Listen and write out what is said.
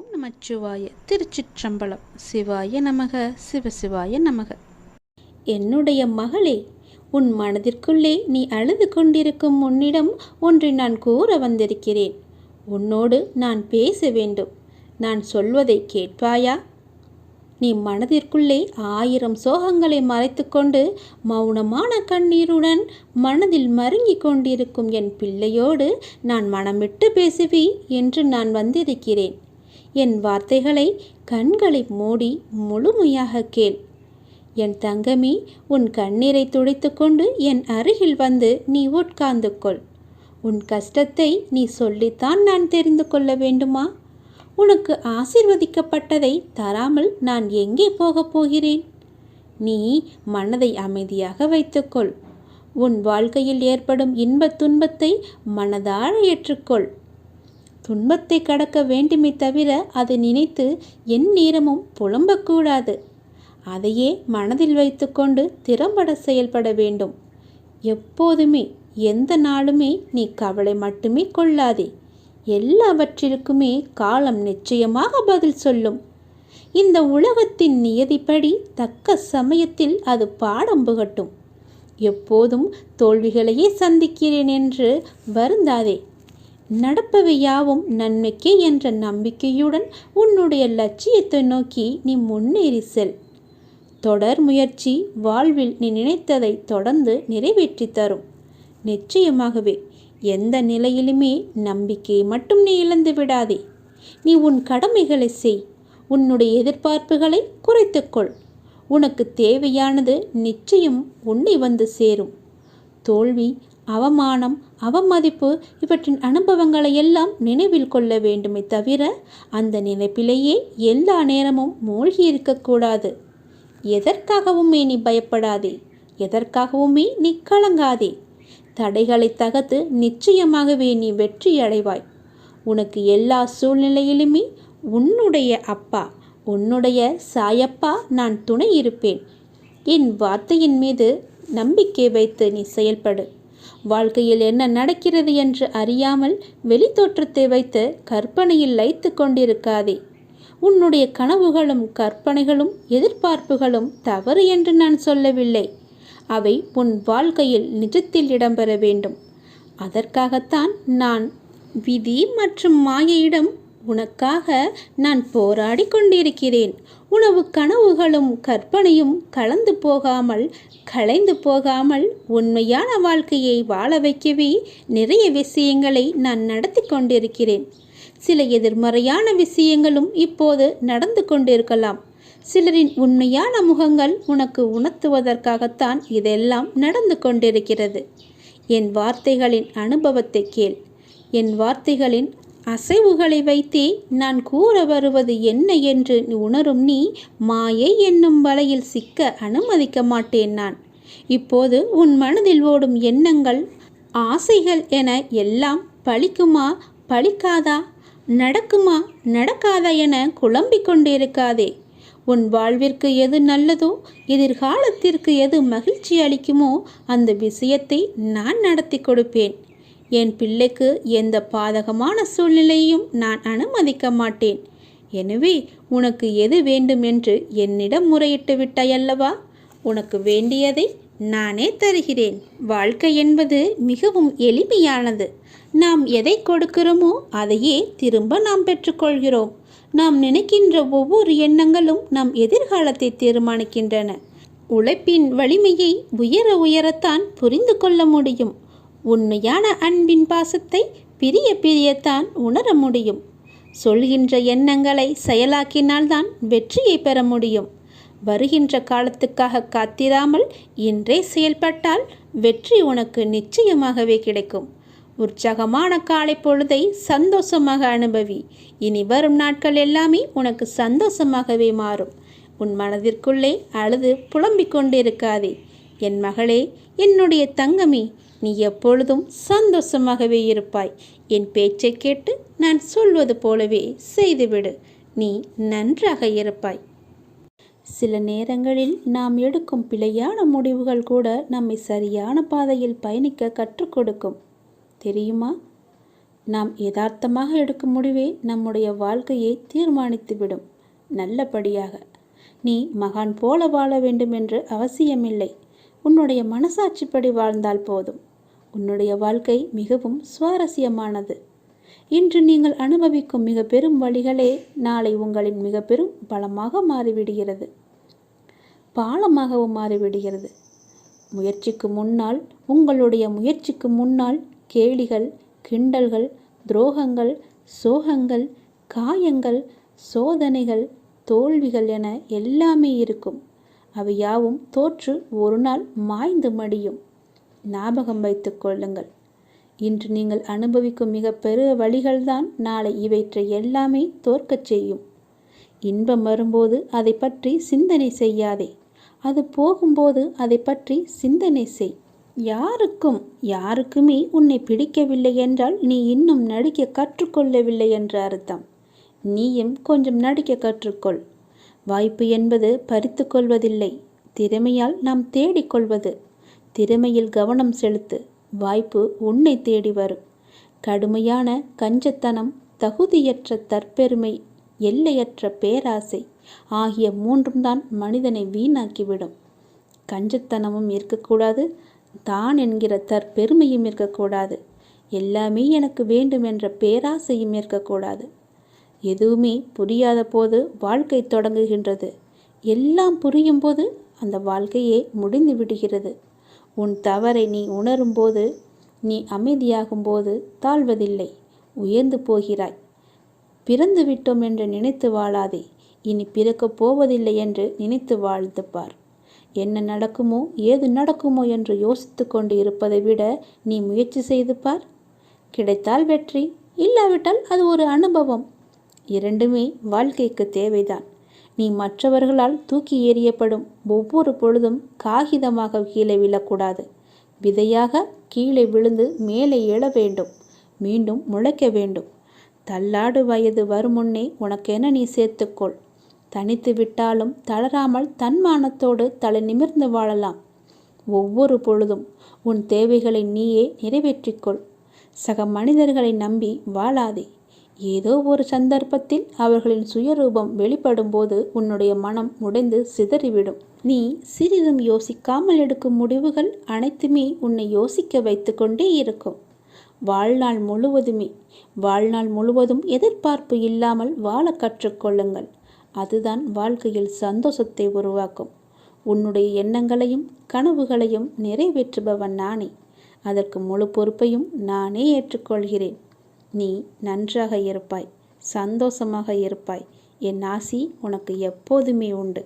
நமச்சிவாய. திருச்சிற்றம்பலம். சிவாய நமக. சிவசிவாய நமக. என்னுடைய மகளே, உன் மனதிற்குள்ளே நீ அழுது கொண்டிருக்கும் உன்னிடம் ஒன்றை நான் கூற வந்திருக்கிறேன். உன்னோடு நான் பேச வேண்டும். நான் சொல்வதை கேட்பாயா? நீ மனதிற்குள்ளே 1000 சோகங்களை மறைத்து கொண்டு மௌனமான கண்ணீருடன் மனதில் மருங்கிக் கொண்டிருக்கும் என் பிள்ளையோடு நான் மனமிட்டு பேசுவி என்று நான் வந்திருக்கிறேன். என் வார்த்தைகளை கண்களை மூடி முழுமையாக கேள். என் தங்கமி, உன் கண்ணீரை துடைத்து கொண்டு என் அருகில் வந்து நீ உட்கார்ந்து கொள். உன் கஷ்டத்தை நீ சொல்லித்தான் நான் தெரிந்து கொள்ள வேண்டுமா? உனக்கு ஆசீர்வதிக்கப்பட்டதை தராமல் நான் எங்கே போகப் போகிறேன்? நீ மனதை அமைதியாக வைத்துக்கொள். உன் வாழ்க்கையில் ஏற்படும் இன்பத் துன்பத்தை மனதார ஏற்றுக்கொள். துன்பத்தை கடக்க வேண்டுமே தவிர அதை நினைத்து என் நேரமும் புலம்பக்கூடாது. அதையே மனதில் வைத்துக்கொண்டு திறம்பட செயல்பட வேண்டும். எப்போதுமே எந்த நாளுமே நீ கவலை மட்டுமே கொள்ளாதே. எல்லாவற்றிற்குமே காலம் நிச்சயமாக பதில் சொல்லும். இந்த உலகத்தின் நியதிப்படி தக்க சமயத்தில் அது பாடம் புகட்டும். எப்போதும் தோல்விகளையே சந்திக்கிறேன் என்று வருந்தாதே. நடப்பவை யாவும் நன்மைக்கே என்ற நம்பிக்கையுடன் உன்னுடைய லட்சியத்தை நோக்கி நீ முன்னேறி செல். தொடர் முயற்சி வாழ்வில் நீ நினைத்ததை தொடர்ந்து நிறைவேற்றி தரும். நிச்சயமாகவே எந்த நிலையிலுமே நம்பிக்கையை மட்டும் நீ இழந்து விடாதே. நீ உன் கடமைகளை செய். உன்னுடைய எதிர்பார்ப்புகளை குறைத்துக்கொள். உனக்கு தேவையானது நிச்சயம் உன்னை வந்து சேரும். தோல்வி, அவமானம், அவமதிப்பு இவற்றின் அனுபவங்களை எல்லாம் நினைவில் கொள்ள வேண்டுமே தவிர அந்த நினைப்பிலேயே எல்லா நேரமும் மூழ்கி இருக்கக்கூடாது. எதற்காகவுமே நீ பயப்படாதே. எதற்காகவுமே நீ கலங்காதே. தடைகளை தகர்த்து நிச்சயமாகவே நீ வெற்றி அடைவாய். உனக்கு எல்லா சூழ்நிலையிலுமே உன்னுடைய அப்பா, உன்னுடைய சாயப்பா நான் துணை இருப்பேன். என் வார்த்தையின் மீது நம்பிக்கை வைத்து நீ செயல்படு. வாழ்க்கையில் என்ன நடக்கிறது என்று அறியாமல் வெளித்தோற்றத்தை வைத்து கற்பனையில் லயித்து கொண்டிருக்காதே. உன்னுடைய கனவுகளும் கற்பனைகளும் எதிர்பார்ப்புகளும் தவறு என்று நான் சொல்லவில்லை. அவை உன் வாழ்க்கையில் நிஜத்தில் இடம்பெற வேண்டும். அதற்காகத்தான் நான் விதி மற்றும் மாயையிடம் உனக்காக நான் போராடி கொண்டிருக்கிறேன். உனவு கனவுகளும் கற்பனையும் கலந்து போகாமல் கலைந்து போகாமல் உண்மையான வாழ்க்கையை வாழ வைக்கவே நிறைய விஷயங்களை நான் நடத்தி கொண்டிருக்கிறேன். சில எதிர்மறையான விஷயங்களும் இப்போது நடந்து கொண்டிருக்கலாம். சிலரின் உண்மையான முகங்கள் உனக்கு உணர்த்துவதற்காகத்தான் இதெல்லாம் நடந்து கொண்டிருக்கிறது. என் வார்த்தைகளின் அனுபவத்தை கேள். என் வார்த்தைகளின் அசைவுகளை வைத்தே நான் கூற வருவது என்ன என்று உணரும் நீ மாயை என்னும் வலையில் சிக்க அனுமதிக்க மாட்டேன் நான். இப்போது உன் மனதில் ஓடும் எண்ணங்கள், ஆசைகள் என எல்லாம் பலிக்குமா பலிக்காதா, நடக்குமா நடக்காதா என குழம்பிக் கொண்டிருக்காதே. உன் வாழ்விற்கு எது நல்லதோ, எதிர்காலத்திற்கு எது மகிழ்ச்சி அளிக்குமோ அந்த விஷயத்தை நான் நடத்தி கொடுப்பேன். என் பிள்ளைக்கு எந்த பாதகமான சூழ்நிலையும் நான் அனுமதிக்க மாட்டேன். எனவே உனக்கு எது வேண்டும் என்று என்னிடம் முறையிட்டு விட்டாயல்லவா? உனக்கு வேண்டியதை நானே தருகிறேன். வாழ்க்கை என்பது மிகவும் எளிமையானது. நாம் எதை கொடுக்கிறோமோ அதையே திரும்ப நாம் பெற்றுக்கொள்கிறோம். நாம் நினைக்கின்ற ஒவ்வொரு எண்ணங்களும் நம் எதிர்காலத்தை தீர்மானிக்கின்றன. உழைப்பின் வலிமையை உயரத்தான் புரிந்து கொள்ள முடியும். உண்மையான அன்பின் பாசத்தை பிரியத்தான் உணர முடியும். சொல்கின்ற எண்ணங்களை செயலாக்கினால்தான் வெற்றியை பெற முடியும். வருகின்ற காலத்துக்காக காத்திராமல் இன்றே செயல்பட்டால் வெற்றி உனக்கு நிச்சயமாகவே கிடைக்கும். உற்சாகமான காலை பொழுதை சந்தோஷமாக அனுபவி. இனி வரும் நாட்கள் எல்லாமே உனக்கு சந்தோஷமாகவே மாறும். உன் மனதிற்குள்ளே அழுது புலம்பிக் கொண்டிருக்காதே. என் மகளே, என்னுடைய தங்கமே, நீ எப்பொழுதும் சந்தோஷமாகவே இருப்பாய். என் பேச்சை கேட்டு நான் சொல்வது போலவே செய்துவிடு. நீ நன்றாக இருப்பாய். சில நேரங்களில் நாம் எடுக்கும் பிழையான முடிவுகள் கூட நம்மை சரியான பாதையில் பயணிக்க கற்றுக் கொடுக்கும். தெரியுமா? நாம் யதார்த்தமாக எடுக்கும் முடிவே நம்முடைய வாழ்க்கையை தீர்மானித்துவிடும். நல்லபடியாக நீ மகான் போல வாழ வேண்டும் என்று அவசியமில்லை. உன்னுடைய மனசாட்சிப்படி வாழ்ந்தால் போதும். உன்னுடைய வாழ்க்கை மிகவும் சுவாரஸ்யமானது. இன்று நீங்கள் அனுபவிக்கும் மிக பெரும் வழிகளே நாளை உங்களின் மிக பெரும் பலமாக மாறிவிடுகிறது, பாலமாகவும் மாறிவிடுகிறது. உங்களுடைய முயற்சிக்கு முன்னால் கேலிகள், கிண்டல்கள், துரோகங்கள், சோகங்கள், காயங்கள், சோதனைகள், தோல்விகள் என எல்லாமே இருக்கும். அவை யாவும் தோற்று ஒரு நாள் மாய்ந்து மடியும். ஞாபகம் வைத்துக் கொள்ளுங்கள். இன்று நீங்கள் அனுபவிக்கும் மிக பெரிய வழிகள்தான் நாளை இவற்றை எல்லாமே தோற்கச் செய்யும். இன்பம் வரும்போது அதை பற்றி சிந்தனை செய்யாதே. அது போகும்போது அதை பற்றி சிந்தனை செய். யாருக்குமே உன்னை பிடிக்கவில்லை என்றால் நீ இன்னும் நடிக்க கற்றுக்கொள்ளவில்லை என்ற அர்த்தம். நீயும் கொஞ்சம் நடிக்க கற்றுக்கொள். வாய்ப்பு என்பது பறித்து கொள்வதில்லை, திறமையால் நாம் தேடிக்கொள்வது. திறமையில் கவனம் செலுத்து, வாய்ப்பு உன்னை தேடி வரும். கடுமையான கஞ்சத்தனம், தகுதியற்ற தற்பெருமை, எல்லையற்ற பேராசை ஆகிய மூன்றும் தான் மனிதனை வீணாக்கிவிடும். கஞ்சத்தனமும் இருக்கக்கூடாது, தான் என்கிற தற்பெருமையும் இருக்கக்கூடாது. எல்லாமே எனக்கு வேண்டும் என்ற பேராசையும் இருக்கக்கூடாது. எதுவுமே புரியாத போது வாழ்க்கை தொடங்குகின்றது. எல்லாம் புரியும் போது அந்த வாழ்க்கையே முடிந்து விடுகிறது. உன் தவறை நீ உணரும்போது, நீ அமைதியாகும்போது தாழ்வதில்லை, உயர்ந்து போகிறாய். பிறந்து விட்டோம் என்று நினைத்து வாழாதே. இனி பிறக்கப் போவதில்லை என்று நினைத்து வாழ்ந்து பார். என்ன நடக்குமோ ஏது நடக்குமோ என்று யோசித்து கொண்டு இருப்பதை விட நீ முயற்சி செய்து பார். கிடைத்தால் வெற்றி, இல்லாவிட்டால் அது ஒரு அனுபவம். இரண்டுமே வாழ்க்கைக்கு தேவைதான். நீ மற்றவர்களால் தூக்கி எறியப்படும் ஒவ்வொரு பொழுதும் காகிதமாக கீழே விழக்கூடாது. விதையாக கீழே விழுந்து மேலே எழ வேண்டும், மீண்டும் முளைக்க வேண்டும். தள்ளாடு வயது வரும் முன்னே உனக்கென நீ சேர்த்துக்கொள். தனித்து விட்டாலும் தளராமல் தன்மானத்தோடு தலை நிமிர்ந்து வாழலாம். ஒவ்வொரு பொழுதும் உன் தேவைகளை நீயே நிறைவேற்றிக்கொள். சக மனிதர்களை நம்பி வாழாதே. ஏதோ ஒரு சந்தர்ப்பத்தில் அவர்களின் சுயரூபம் வெளிப்படும் போது உன்னுடைய மனம் உடைந்து சிதறிவிடும். நீ சிறிதும் யோசிக்காமல் எடுக்கும் முடிவுகள் அனைத்துமே உன்னை யோசிக்க வைத்து கொண்டே இருக்கும். வாழ்நாள் முழுவதும் எதிர்பார்ப்பு இல்லாமல் வாழ கற்றுக்கொள்ளுங்கள். அதுதான் வாழ்க்கையில் சந்தோஷத்தை உருவாக்கும். உன்னுடைய எண்ணங்களையும் கனவுகளையும் நிறைவேற்றுபவன் நானே. அதற்கு முழு பொறுப்பையும் நானே ஏற்றுக்கொள்கிறேன். நீ நன்றாக இருப்பாய், சந்தோஷமாக இருப்பாய். என் ஆசி உனக்கு எப்போதுமே உண்டு.